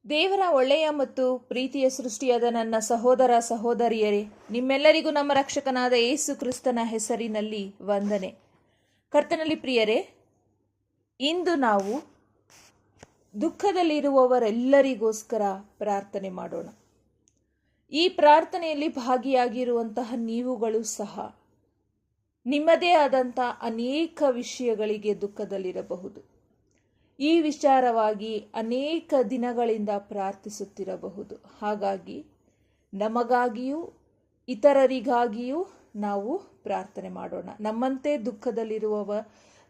ದೇವರ ಒಳ್ಳೆಯ ಮತ್ತು ಪ್ರೀತಿಯ ಸೃಷ್ಟಿಯಾದ ನನ್ನ ಸಹೋದರ ಸಹೋದರಿಯರೇ, ನಿಮ್ಮೆಲ್ಲರಿಗೂ ನಮ್ಮ ರಕ್ಷಕನಾದ ಯೇಸು ಕ್ರಿಸ್ತನ ಹೆಸರಿನಲ್ಲಿ ವಂದನೆ. ಕರ್ತನಲ್ಲಿ ಪ್ರಿಯರೇ, ಇಂದು ನಾವು ದುಃಖದಲ್ಲಿರುವವರೆಲ್ಲರಿಗೋಸ್ಕರ ಪ್ರಾರ್ಥನೆ ಮಾಡೋಣ. ಈ ಪ್ರಾರ್ಥನೆಯಲ್ಲಿ ಭಾಗಿಯಾಗಿರುವಂತಹ ನೀವುಗಳು ಸಹ ನಿಮ್ಮದೇ ಆದಂಥ ಅನೇಕ ವಿಷಯಗಳಿಗೆ ದುಃಖದಲ್ಲಿರಬಹುದು. ಈ ವಿಚಾರವಾಗಿ ಅನೇಕ ದಿನಗಳಿಂದ ಪ್ರಾರ್ಥಿಸುತ್ತಿರಬಹುದು. ಹಾಗಾಗಿ ನಮಗಾಗಿಯೂ ಇತರರಿಗಾಗಿಯೂ ನಾವು ಪ್ರಾರ್ಥನೆ ಮಾಡೋಣ. ನಮ್ಮಂತೆ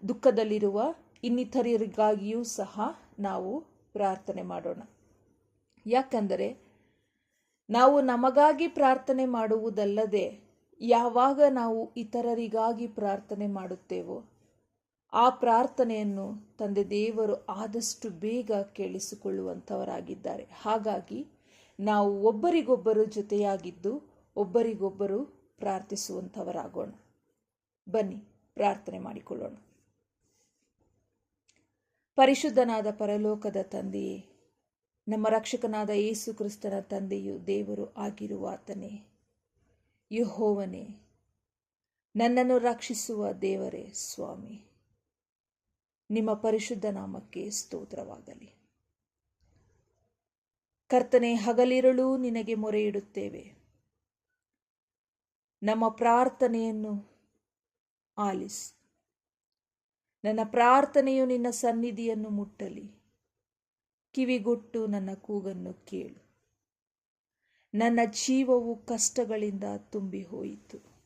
ದುಃಖದಲ್ಲಿರುವ ಇನ್ನಿತರರಿಗಾಗಿಯೂ ಸಹ ನಾವು ಪ್ರಾರ್ಥನೆ ಮಾಡೋಣ. ಯಾಕಂದರೆ ನಾವು ನಮಗಾಗಿ ಪ್ರಾರ್ಥನೆ ಮಾಡುವುದಲ್ಲದೆ ಯಾವಾಗ ನಾವು ಇತರರಿಗಾಗಿ ಪ್ರಾರ್ಥನೆ ಮಾಡುತ್ತೇವೋ ಆ ಪ್ರಾರ್ಥನೆಯನ್ನು ತಂದೆ ದೇವರು ಆದಷ್ಟು ಬೇಗ ಕೇಳಿಸಿಕೊಳ್ಳುವಂಥವರಾಗಿದ್ದಾರೆ. ಹಾಗಾಗಿ ನಾವು ಒಬ್ಬರಿಗೊಬ್ಬರು ಜೊತೆಯಾಗಿದ್ದು ಒಬ್ಬರಿಗೊಬ್ಬರು ಪ್ರಾರ್ಥಿಸುವಂಥವರಾಗೋಣ. ಬನ್ನಿ ಪ್ರಾರ್ಥನೆ ಮಾಡಿಕೊಳ್ಳೋಣ. ಪರಿಶುದ್ಧನಾದ ಪರಲೋಕದ ತಂದೆಯೇ, ನಮ್ಮ ರಕ್ಷಕನಾದ ಯೇಸು ಕ್ರಿಸ್ತನ ತಂದೆಯು ದೇವರು ಆಗಿರುವ ಆತನೇ, ಯೆಹೋವನೇ, ನನ್ನನ್ನು ರಕ್ಷಿಸುವ ದೇವರೇ ಸ್ವಾಮಿ, ನಿಮ್ಮ ಪರಿಶುದ್ಧ ನಾಮಕ್ಕೆ ಸ್ತೋತ್ರವಾಗಲಿ. ಕರ್ತನೆ, ಹಗಲಿರುಳು ನಿನಗೆ ಮೊರೆ ಇಡುತ್ತೇವೆ. ನಮ್ಮ ಪ್ರಾರ್ಥನೆಯನ್ನು ಆಲಿಸು. ನನ್ನ ಪ್ರಾರ್ಥನೆಯು ನಿನ್ನ ಸನ್ನಿಧಿಯನ್ನು ಮುಟ್ಟಲಿ. ಕಿವಿಗೊಟ್ಟು ನನ್ನ ಕೂಗನ್ನು ಕೇಳು. ನನ್ನ ಜೀವವು ಕಷ್ಟಗಳಿಂದ ತುಂಬಿ ಹೋಯಿತು.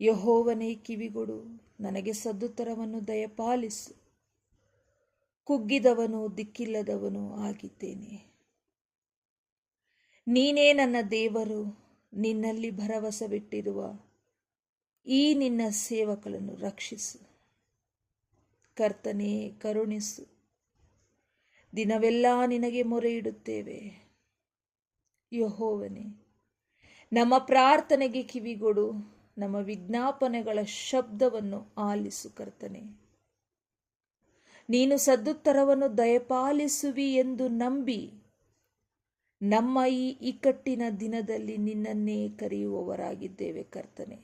ಯೆಹೋವನೇ, ಕಿವಿಗೊಡು, ನನಗೆ ಸದುತ್ತರವನ್ನು ದಯಪಾಲಿಸು. ಕುಗ್ಗಿದವನು ದಿಕ್ಕಿಲ್ಲದವನು ಆಗಿದ್ದೇನೆ. ನೀನೇ ನನ್ನ ದೇವರು. ನಿನ್ನಲ್ಲಿ ಭರವಸವಿಟ್ಟಿರುವ ಈ ನಿನ್ನ ಸೇವಕಳನ್ನು ರಕ್ಷಿಸು. ಕರ್ತನೇ, ಕರುಣಿಸು. ದಿನವೆಲ್ಲ ನಿನಗೆ ಮೊರೆ ಇಡುತ್ತೇವೆ. ಯೆಹೋವನೇ, ನಮ್ಮ ಪ್ರಾರ್ಥನೆಗೆ ಕಿವಿಗೊಡು. ನಮ್ಮ ವಿಜ್ಞಾಪನೆಗಳ ಶಬ್ದವನ್ನು ಆಲಿಸು. ಕರ್ತನೆ, ನೀನು ಸದುತ್ತರವನ್ನು ದಯಪಾಲಿಸುವಿ ಎಂದು ನಂಬಿ ನಮ್ಮ ಈ ಇಕ್ಕಟ್ಟಿನ ದಿನದಲ್ಲಿ ನಿನ್ನನ್ನೇ ಕರೆಯುವವರಾಗಿದ್ದೇವೆ. ಕರ್ತನೆ,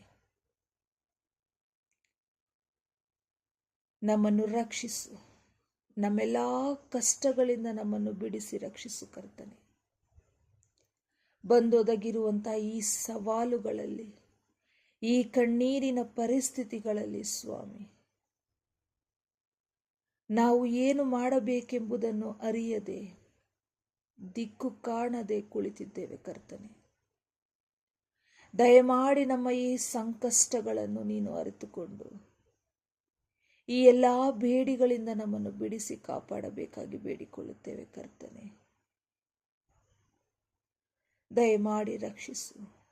ನಮ್ಮನ್ನು ರಕ್ಷಿಸು. ನಮ್ಮೆಲ್ಲ ಕಷ್ಟಗಳಿಂದ ನಮ್ಮನ್ನು ಬಿಡಿಸಿ ರಕ್ಷಿಸು. ಕರ್ತನೆ, ಬಂದೊದಗಿರುವಂಥ ಈ ಸವಾಲುಗಳಲ್ಲಿ, ಈ ಕಣ್ಣೀರಿನ ಪರಿಸ್ಥಿತಿಗಳಲ್ಲಿ ಸ್ವಾಮಿ, ನಾವು ಏನು ಮಾಡಬೇಕೆಂಬುದನ್ನು ಅರಿಯದೆ, ದಿಕ್ಕು ಕಾಣದೆ ಕುಳಿತಿದ್ದೇವೆ. ಕರ್ತನೆ, ದಯಮಾಡಿ ನಮ್ಮ ಈ ಸಂಕಷ್ಟಗಳನ್ನು ನೀನು ಅರಿತುಕೊಂಡು ಈ ಎಲ್ಲ ಬೇಡಿಗಳಿಂದ ನಮ್ಮನ್ನು ಬಿಡಿಸಿ ಕಾಪಾಡಬೇಕಾಗಿ ಬೇಡಿಕೊಳ್ಳುತ್ತೇವೆ. ಕರ್ತನೆ, ದಯಮಾಡಿ ರಕ್ಷಿಸು.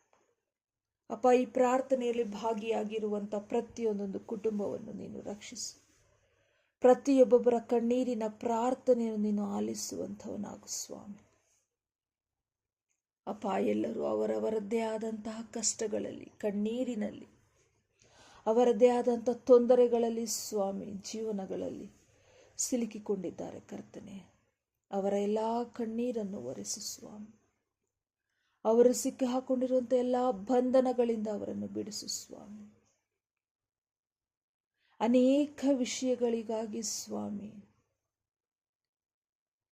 ಅಪ್ಪ, ಈ ಪ್ರಾರ್ಥನೆಯಲ್ಲಿ ಭಾಗಿಯಾಗಿರುವಂಥ ಪ್ರತಿಯೊಂದೊಂದು ಕುಟುಂಬವನ್ನು ನೀನು ರಕ್ಷಿಸು. ಪ್ರತಿಯೊಬ್ಬೊಬ್ಬರ ಕಣ್ಣೀರಿನ ಪ್ರಾರ್ಥನೆಯನ್ನು ನೀನು ಆಲಿಸುವಂಥವನಾಗು ಸ್ವಾಮಿ. ಅಪ್ಪ, ಎಲ್ಲರೂ ಅವರವರದ್ದೇ ಆದಂತಹ ಕಷ್ಟಗಳಲ್ಲಿ, ಕಣ್ಣೀರಿನಲ್ಲಿ, ಅವರದ್ದೇ ಆದಂಥ ತೊಂದರೆಗಳಲ್ಲಿ ಸ್ವಾಮಿ, ಜೀವನಗಳಲ್ಲಿ ಸಿಲುಕಿಕೊಂಡಿದ್ದಾರೆ. ಕರ್ತನೆ, ಅವರ ಎಲ್ಲ ಕಣ್ಣೀರನ್ನು ಒರೆಸು ಸ್ವಾಮಿ. ಅವರು ಸಿಕ್ಕಿ ಹಾಕೊಂಡಿರುವಂಥ ಎಲ್ಲ ಬಂಧನಗಳಿಂದ ಅವರನ್ನು ಬಿಡಿಸು ಸ್ವಾಮಿ. ಅನೇಕ ವಿಷಯಗಳಿಗಾಗಿ ಸ್ವಾಮಿ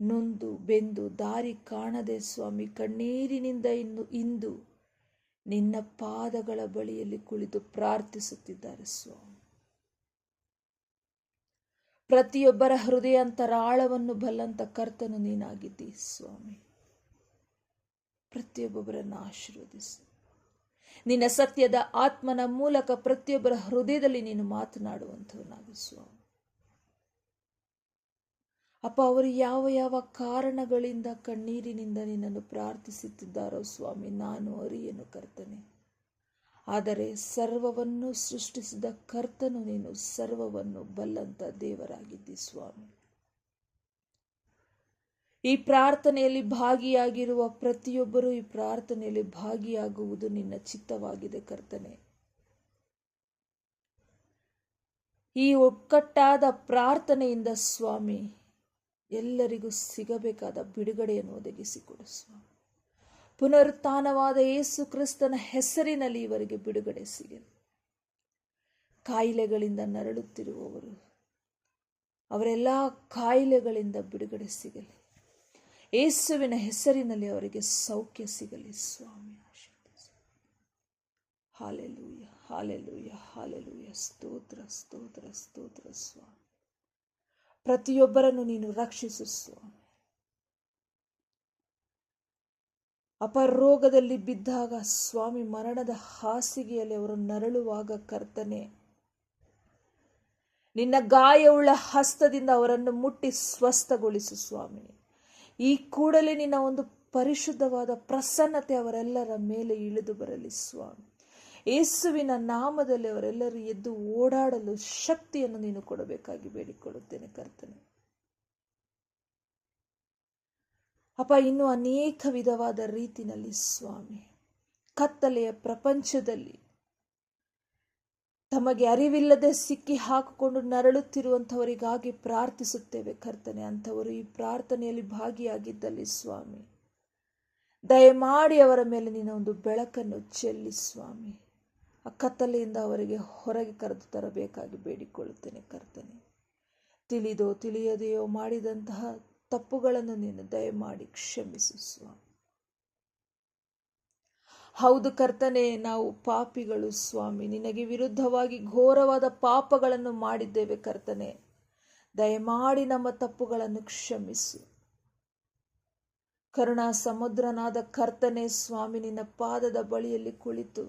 ನೊಂದು ಬೆಂದು ದಾರಿ ಕಾಣದೆ ಸ್ವಾಮಿ ಕಣ್ಣೀರಿನಿಂದ ಇಂದು ನಿನ್ನ ಪಾದಗಳ ಬಳಿಯಲ್ಲಿ ಕುಳಿತು ಪ್ರಾರ್ಥಿಸುತ್ತಿದ್ದಾರೆ ಸ್ವಾಮಿ. ಪ್ರತಿಯೊಬ್ಬರ ಹೃದಯಾಂತರಾಳವನ್ನು ಬಲ್ಲಂತ ಕರ್ತನು ನೀನಾಗಿದ್ದಿ ಸ್ವಾಮಿ. ಪ್ರತಿಯೊಬ್ಬೊಬ್ಬರನ್ನು ಆಶೀರ್ವದಿಸು. ನಿನ್ನ ಸತ್ಯದ ಆತ್ಮನ ಮೂಲಕ ಪ್ರತಿಯೊಬ್ಬರ ಹೃದಯದಲ್ಲಿ ನೀನು ಮಾತನಾಡುವಂಥವನಾಗು ಸ್ವಾಮಿ. ಅಪ್ಪ, ಅವರು ಯಾವ ಯಾವ ಕಾರಣಗಳಿಂದ ಕಣ್ಣೀರಿನಿಂದ ನಿನ್ನನ್ನು ಪ್ರಾರ್ಥಿಸುತ್ತಿದ್ದಾರೋ ಸ್ವಾಮಿ, ನಾನು ಅರಿಯನು ಕರ್ತನೆ. ಆದರೆ ಸರ್ವವನ್ನು ಸೃಷ್ಟಿಸಿದ ಕರ್ತನು ನೀನು, ಸರ್ವವನ್ನು ಬಲ್ಲಂತ ದೇವರಾಗಿದ್ದಿ ಸ್ವಾಮಿ. ಈ ಪ್ರಾರ್ಥನೆಯಲ್ಲಿ ಭಾಗಿಯಾಗಿರುವ ಪ್ರತಿಯೊಬ್ಬರೂ ಈ ಪ್ರಾರ್ಥನೆಯಲ್ಲಿ ಭಾಗಿಯಾಗುವುದು ನಿನ್ನ ಚಿತ್ತವಾಗಿದೆ ಕರ್ತನೆ. ಈ ಒಕ್ಕಟ್ಟಾದ ಪ್ರಾರ್ಥನೆಯಿಂದ ಸ್ವಾಮಿ ಎಲ್ಲರಿಗೂ ಸಿಗಬೇಕಾದ ಬಿಡುಗಡೆಯನ್ನು ಒದಗಿಸಿಕೊಡು ಸ್ವಾಮಿ. ಪುನರುತ್ಥಾನವಾದ ಯೇಸು ಕ್ರಿಸ್ತನ ಹೆಸರಿನಲ್ಲಿ ಇವರಿಗೆ ಬಿಡುಗಡೆ ಸಿಗಲಿ. ಕಾಯಿಲೆಗಳಿಂದ ನರಳುತ್ತಿರುವವರು ಅವರೆಲ್ಲ ಕಾಯಿಲೆಗಳಿಂದ ಬಿಡುಗಡೆ ಸಿಗಲಿ. ಯೇಸುವಿನ ಹೆಸರಿನಲ್ಲಿ ಅವರಿಗೆ ಸೌಖ್ಯ ಸಿಗಲಿ ಸ್ವಾಮಿ. Hallelujah, hallelujah, hallelujah. ಸ್ತೋತ್ರ, ಸ್ತೋತ್ರ, ಸ್ತೋತ್ರ ಸ್ವಾಮಿ. ಪ್ರತಿಯೊಬ್ಬರನ್ನು ನೀನು ರಕ್ಷಿಸು ಸ್ವಾಮಿ. ಅಪರೋಗದಲ್ಲಿ ಬಿದ್ದಾಗ ಸ್ವಾಮಿ, ಮರಣದ ಹಾಸಿಗೆಯಲ್ಲಿ ಅವರು ನರಳುವಾಗ ಕರ್ತನೆ, ನಿನ್ನ ಗಾಯವುಳ್ಳ ಹಸ್ತದಿಂದ ಅವರನ್ನು ಮುಟ್ಟಿ ಸ್ವಸ್ಥಗೊಳಿಸು ಸ್ವಾಮಿ. ಈ ಕೂಡಲೇ ನಿನ್ನ ಒಂದು ಪರಿಶುದ್ಧವಾದ ಪ್ರಸನ್ನತೆ ಅವರೆಲ್ಲರ ಮೇಲೆ ಇಳಿದು ಬರಲಿ ಸ್ವಾಮಿ. ಯೇಸುವಿನ ನಾಮದಲ್ಲಿ ಅವರೆಲ್ಲರೂ ಎದ್ದು ಓಡಾಡಲು ಶಕ್ತಿಯನ್ನು ನೀನು ಕೊಡಬೇಕಾಗಿ ಬೇಡಿಕೊಳ್ಳುತ್ತೇನೆ ಕರ್ತನೆ. ಅಪ್ಪ, ಇನ್ನೂ ಅನೇಕ ವಿಧವಾದ ರೀತಿಯಲ್ಲಿ ಸ್ವಾಮಿ, ಕತ್ತಲೆಯ ಪ್ರಪಂಚದಲ್ಲಿ ತಮಗೆ ಅರಿವಿಲ್ಲದೆ ಸಿಕ್ಕಿ ಹಾಕಿಕೊಂಡು ನರಳುತ್ತಿರುವಂಥವರಿಗಾಗಿ ಪ್ರಾರ್ಥಿಸುತ್ತೇವೆ ಕರ್ತನೆ. ಅಂಥವರು ಈ ಪ್ರಾರ್ಥನೆಯಲ್ಲಿ ಭಾಗಿಯಾಗಿದ್ದಲ್ಲಿ ಸ್ವಾಮಿ, ದಯಮಾಡಿ ಅವರ ಮೇಲೆ ನಿನ್ನ ಒಂದು ಬೆಳಕನ್ನು ಚೆಲ್ಲಿ ಸ್ವಾಮಿ, ಆ ಕತ್ತಲೆಯಿಂದ ಅವರಿಗೆ ಹೊರಗೆ ಕರೆದು ತರಬೇಕಾಗಿ ಬೇಡಿಕೊಳ್ಳುತ್ತೇನೆ ಕರ್ತನೆ. ತಿಳಿದೋ ತಿಳಿಯದೆಯೋ ಮಾಡಿದಂತಹ ತಪ್ಪುಗಳನ್ನು ನೀನು ದಯಮಾಡಿ ಕ್ಷಮಿಸು ಸ್ವಾಮಿ. ಹೌದು ಕರ್ತನೆ, ನಾವು ಪಾಪಿಗಳು ಸ್ವಾಮಿ, ನಿನಗೆ ವಿರುದ್ಧವಾಗಿ ಘೋರವಾದ ಪಾಪಗಳನ್ನು ಮಾಡಿದ್ದೇವೆ ಕರ್ತನೆ. ದಯಮಾಡಿ ನಮ್ಮ ತಪ್ಪುಗಳನ್ನು ಕ್ಷಮಿಸು. ಕರುಣಾ ಸಮುದ್ರನಾದ ಕರ್ತನೆ ಸ್ವಾಮಿ, ನಿನ್ನ ಪಾದದ ಬಳಿಯಲ್ಲಿ ಕುಳಿತು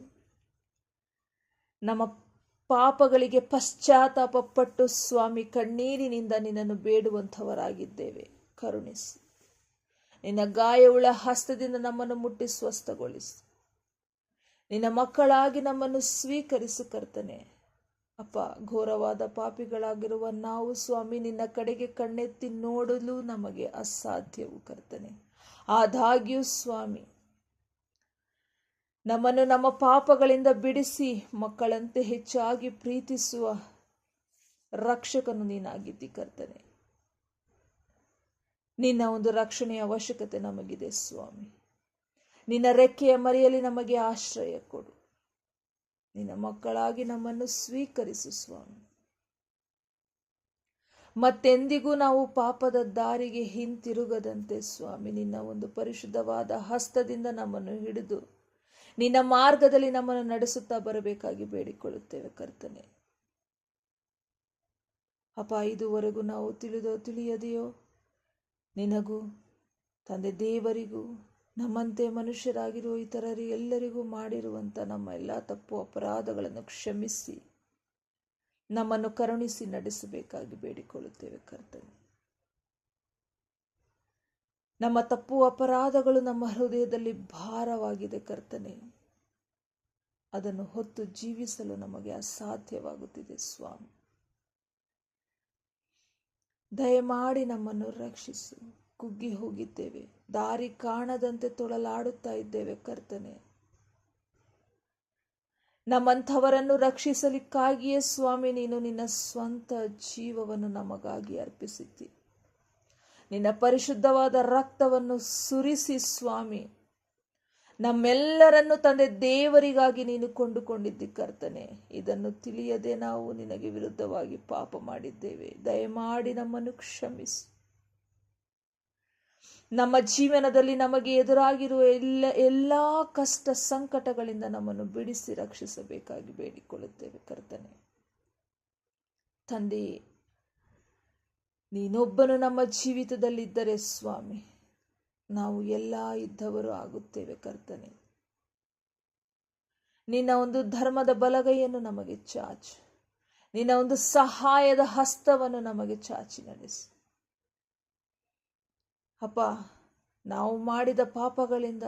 ನಮ್ಮ ಪಾಪಗಳಿಗೆ ಪಶ್ಚಾತ್ತಾಪ ಪಟ್ಟು ಸ್ವಾಮಿ, ಕಣ್ಣೀರಿನಿಂದ ನಿನ್ನನ್ನು ಬೇಡುವಂಥವರಾಗಿದ್ದೇವೆ. ಕರುಣಿಸು. ನಿನ್ನ ಗಾಯವುಳ್ಳ ಹಸ್ತದಿಂದ ನಮ್ಮನ್ನು ಮುಟ್ಟಿ ಸ್ವಸ್ಥಗೊಳಿಸು. ನಿನ್ನ ಮಕ್ಕಳಾಗಿ ನಮ್ಮನ್ನು ಸ್ವೀಕರಿಸು ಕರ್ತನೆ. ಅಪ್ಪ, ಘೋರವಾದ ಪಾಪಿಗಳಾಗಿರುವ ನಾವು ಸ್ವಾಮಿ, ನಿನ್ನ ಕಡೆಗೆ ಕಣ್ಣೆತ್ತಿ ನೋಡಲು ನಮಗೆ ಅಸಾಧ್ಯವು ಕರ್ತನೆ. ಆದಾಗ್ಯೂ ಸ್ವಾಮಿ, ನಮ್ಮನ್ನು ನಮ್ಮ ಪಾಪಗಳಿಂದ ಬಿಡಿಸಿ ಮಕ್ಕಳಂತೆ ಹೆಚ್ಚಾಗಿ ಪ್ರೀತಿಸುವ ರಕ್ಷಕನು ನೀನಾಗಿದ್ದಿ ಕರ್ತನೆ. ನಿನ್ನ ಒಂದು ರಕ್ಷಣೆಯ ಅವಶ್ಯಕತೆ ನಮಗಿದೆ ಸ್ವಾಮಿ. ನಿನ್ನ ರೆಕ್ಕೆಯ ಮರೆಯಲ್ಲಿ ನಮಗೆ ಆಶ್ರಯ ಕೊಡು. ನಿನ್ನ ಮಕ್ಕಳಾಗಿ ನಮ್ಮನ್ನು ಸ್ವೀಕರಿಸು ಸ್ವಾಮಿ. ಮತ್ತೆಂದಿಗೂ ನಾವು ಪಾಪದ ದಾರಿಗೆ ಹಿಂತಿರುಗದಂತೆ ಸ್ವಾಮಿ, ನಿನ್ನ ಒಂದು ಪರಿಶುದ್ಧವಾದ ಹಸ್ತದಿಂದ ನಮ್ಮನ್ನು ಹಿಡಿದು ನಿನ್ನ ಮಾರ್ಗದಲ್ಲಿ ನಮ್ಮನ್ನು ನಡೆಸುತ್ತಾ ಬರಬೇಕಾಗಿ ಬೇಡಿಕೊಳ್ಳುತ್ತೇವೆ ಕರ್ತನೆ. ಅಪ್ಪ, ಇದುವರೆಗೂ ನಾವು ತಿಳಿದೋ ತಿಳಿಯದೆಯೋ ನಿನಗೂ ತಂದೆ ದೇವರಿಗೂ ನಮ್ಮಂತೆ ಮನುಷ್ಯರಾಗಿರುವ ಇತರರು ಎಲ್ಲರಿಗೂ ಮಾಡಿರುವಂಥ ನಮ್ಮ ಎಲ್ಲ ತಪ್ಪು ಅಪರಾಧಗಳನ್ನು ಕ್ಷಮಿಸಿ ನಮ್ಮನ್ನು ಕರುಣಿಸಿ ನಡೆಸಬೇಕಾಗಿ ಬೇಡಿಕೊಳ್ಳುತ್ತೇವೆ ಕರ್ತನೆ. ನಮ್ಮ ತಪ್ಪು ಅಪರಾಧಗಳು ನಮ್ಮ ಹೃದಯದಲ್ಲಿ ಭಾರವಾಗಿದೆ ಕರ್ತನೆ. ಅದನ್ನು ಹೊತ್ತು ಜೀವಿಸಲು ನಮಗೆ ಅಸಾಧ್ಯವಾಗುತ್ತಿದೆ ಸ್ವಾಮಿ. ದಯಮಾಡಿ ನಮ್ಮನ್ನು ರಕ್ಷಿಸು. ಕುಗ್ಗಿ ಹೋಗಿದ್ದೇವೆ, ದಾರಿ ಕಾಣದಂತೆ ತೊಳಲಾಡುತ್ತಾ ಇದ್ದೇವೆ ಕರ್ತನೆ. ನಮ್ಮಂಥವರನ್ನು ರಕ್ಷಿಸಲಿಕ್ಕಾಗಿಯೇ ಸ್ವಾಮಿ, ನೀನು ನಿನ್ನ ಸ್ವಂತ ಜೀವವನ್ನು ನಮಗಾಗಿ ಅರ್ಪಿಸಿದ್ದಿ. ನಿನ್ನ ಪರಿಶುದ್ಧವಾದ ರಕ್ತವನ್ನು ಸುರಿಸಿ ಸ್ವಾಮಿ, ನಮ್ಮೆಲ್ಲರನ್ನು ತಂದೆ ದೇವರಿಗಾಗಿ ನೀನು ಕೊಂಡುಕೊಂಡಿದ್ದಿ ಕರ್ತನೆ. ಇದನ್ನು ತಿಳಿಯದೆ ನಾವು ನಿನಗೆ ವಿರುದ್ಧವಾಗಿ ಪಾಪ ಮಾಡಿದ್ದೇವೆ. ದಯಮಾಡಿ ನಮ್ಮನ್ನು ಕ್ಷಮಿಸು. ನಮ್ಮ ಜೀವನದಲ್ಲಿ ನಮಗೆ ಎದುರಾಗಿರುವ ಎಲ್ಲ ಕಷ್ಟ ಸಂಕಟಗಳಿಂದ ನಮ್ಮನ್ನು ಬಿಡಿಸಿ ರಕ್ಷಿಸಬೇಕಾಗಿ ಬೇಡಿಕೊಳ್ಳುತ್ತೇವೆ ಕರ್ತನೆ. ತಂದೆಯೇ, ನೀನೊಬ್ಬನು ನಮ್ಮ ಜೀವಿತದಲ್ಲಿದ್ದರೆ ಸ್ವಾಮಿ, ನಾವು ಎಲ್ಲ ಇದ್ದವರು ಆಗುತ್ತೇವೆ ಕರ್ತನೆ. ನಿನ್ನ ಒಂದು ಧರ್ಮದ ಬಲಗೈಯನ್ನು ನಮಗೆ ಚಾಚು. ನಿನ್ನ ಒಂದು ಸಹಾಯದ ಹಸ್ತವನ್ನು ನಮಗೆ ಚಾಚಿ ನಡೆಸು. ಅಪ್ಪ, ನಾವು ಮಾಡಿದ ಪಾಪಗಳಿಂದ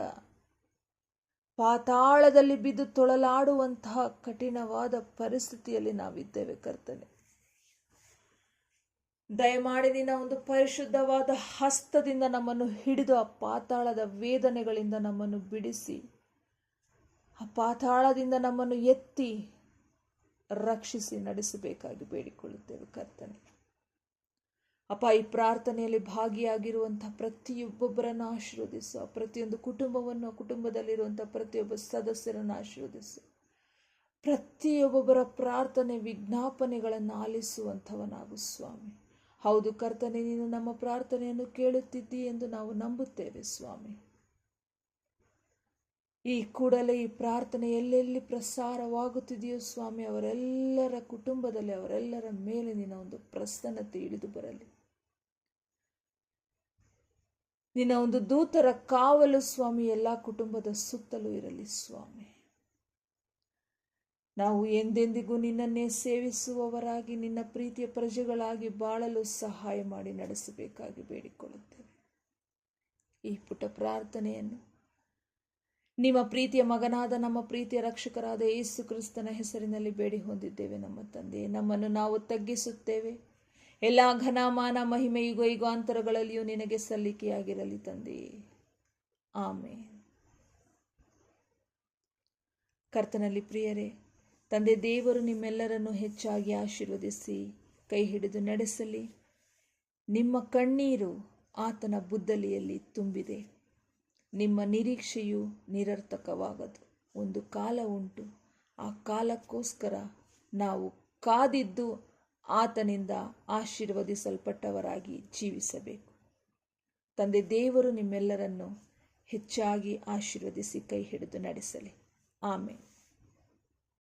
ಪಾತಾಳದಲ್ಲಿ ಬಿದ್ದು ತೊಳಲಾಡುವಂತಹ ಕಠಿಣವಾದ ಪರಿಸ್ಥಿತಿಯಲ್ಲಿ ನಾವಿದ್ದೇವೆ ಕರ್ತನೆ. ದಯಮಾಡಿ ನಿನ್ನ ಒಂದು ಪರಿಶುದ್ಧವಾದ ಹಸ್ತದಿಂದ ನಮ್ಮನ್ನು ಹಿಡಿದು ಆ ಪಾತಾಳದ ವೇದನೆಗಳಿಂದ ನಮ್ಮನ್ನು ಬಿಡಿಸಿ, ಆ ಪಾತಾಳದಿಂದ ನಮ್ಮನ್ನು ಎತ್ತಿ ರಕ್ಷಿಸಿ ನಡೆಸಬೇಕಾಗಿ ಬೇಡಿಕೊಳ್ಳುತ್ತೇವೆ ಕರ್ತನೆ. ಅಪ್ಪ, ಈ ಪ್ರಾರ್ಥನೆಯಲ್ಲಿ ಭಾಗಿಯಾಗಿರುವಂಥ ಪ್ರತಿಯೊಬ್ಬೊಬ್ಬರನ್ನು ಆಶೀರ್ವದಿಸು. ಪ್ರತಿಯೊಂದು ಕುಟುಂಬವನ್ನು, ಕುಟುಂಬದಲ್ಲಿರುವಂಥ ಪ್ರತಿಯೊಬ್ಬ ಸದಸ್ಯರನ್ನು ಆಶೀರ್ವದಿಸು. ಪ್ರತಿಯೊಬ್ಬೊಬ್ಬರ ಪ್ರಾರ್ಥನೆ ವಿಜ್ಞಾಪನೆಗಳನ್ನು ಆಲಿಸುವಂಥವನಾಗು ಸ್ವಾಮಿ. ಹೌದು ಕರ್ತನೆ, ನೀನು ನಮ್ಮ ಪ್ರಾರ್ಥನೆಯನ್ನು ಕೇಳುತ್ತಿದ್ದಿ ಎಂದು ನಾವು ನಂಬುತ್ತೇವೆ ಸ್ವಾಮಿ. ಈ ಕೂಡಲೇ ಈ ಪ್ರಾರ್ಥನೆ ಎಲ್ಲೆಲ್ಲಿ ಪ್ರಸಾರವಾಗುತ್ತಿದೆಯೋ ಸ್ವಾಮಿ, ಅವರೆಲ್ಲರ ಕುಟುಂಬದಲ್ಲಿ, ಅವರೆಲ್ಲರ ಮೇಲೆ ನಿನ್ನ ಒಂದು ಪ್ರಸನ್ನತೆ ಇಳಿದು ಬರಲಿ. ನಿನ್ನ ಒಂದು ದೂತರ ಕಾವಲು ಸ್ವಾಮಿ ಎಲ್ಲ ಕುಟುಂಬದ ಸುತ್ತಲೂ ಇರಲಿ ಸ್ವಾಮಿ. ನಾವು ಎಂದೆಂದಿಗೂ ನಿನ್ನನ್ನೇ ಸೇವಿಸುವವರಾಗಿ, ನಿನ್ನ ಪ್ರೀತಿಯ ಪ್ರಜೆಗಳಾಗಿ ಬಾಳಲು ಸಹಾಯ ಮಾಡಿ ನಡೆಸಬೇಕಾಗಿ ಬೇಡಿಕೊಳ್ಳುತ್ತೇವೆ. ಈ ಪುಟ್ಟ ಪ್ರಾರ್ಥನೆಯನ್ನು ನಿಮ್ಮ ಪ್ರೀತಿಯ ಮಗನಾದ, ನಮ್ಮ ಪ್ರೀತಿಯ ರಕ್ಷಕರಾದ ಯೇಸು ಕ್ರಿಸ್ತನ ಹೆಸರಿನಲ್ಲಿ ಬೇಡಿ ಹೊಂದಿದ್ದೇವೆ ನಮ್ಮ ತಂದೆ. ನಮ್ಮನ್ನು ನಾವು ತಗ್ಗಿಸುತ್ತೇವೆ. ಎಲ್ಲ ಘನಮಾನ ಮಹಿಮೆ ಯುಗ ಯುಗಾಂತರಗಳಲ್ಲಿಯೂ ನಿನಗೆ ಸಲ್ಲಿಕೆಯಾಗಿರಲಿ ತಂದೆಯೇ. ಆಮೇನ್. ಕರ್ತನಲ್ಲಿ ಪ್ರಿಯರೇ, ತಂದೆ ದೇವರು ನಿಮ್ಮೆಲ್ಲರನ್ನು ಹೆಚ್ಚಾಗಿ ಆಶೀರ್ವದಿಸಿ ಕೈ ಹಿಡಿದು ನಡೆಸಲಿ. ನಿಮ್ಮ ಕಣ್ಣೀರು ಆತನ ಬುದ್ದಲಿಯಲ್ಲಿ ತುಂಬಿದೆ. ನಿಮ್ಮ ನಿರೀಕ್ಷೆಯು ನಿರರ್ಥಕವಾಗದು. ಒಂದು ಕಾಲ ಉಂಟು. ಆ ಕಾಲಕ್ಕೋಸ್ಕರ ನಾವು ಕಾದಿದ್ದು ಆತನಿಂದ ಆಶೀರ್ವದಿಸಲ್ಪಟ್ಟವರಾಗಿ ಜೀವಿಸಬೇಕು. ತಂದೆ ದೇವರು ನಿಮ್ಮೆಲ್ಲರನ್ನು ಹೆಚ್ಚಾಗಿ ಆಶೀರ್ವದಿಸಿ ಕೈ ಹಿಡಿದು ನಡೆಸಲಿ. ಆಮೇಲೆ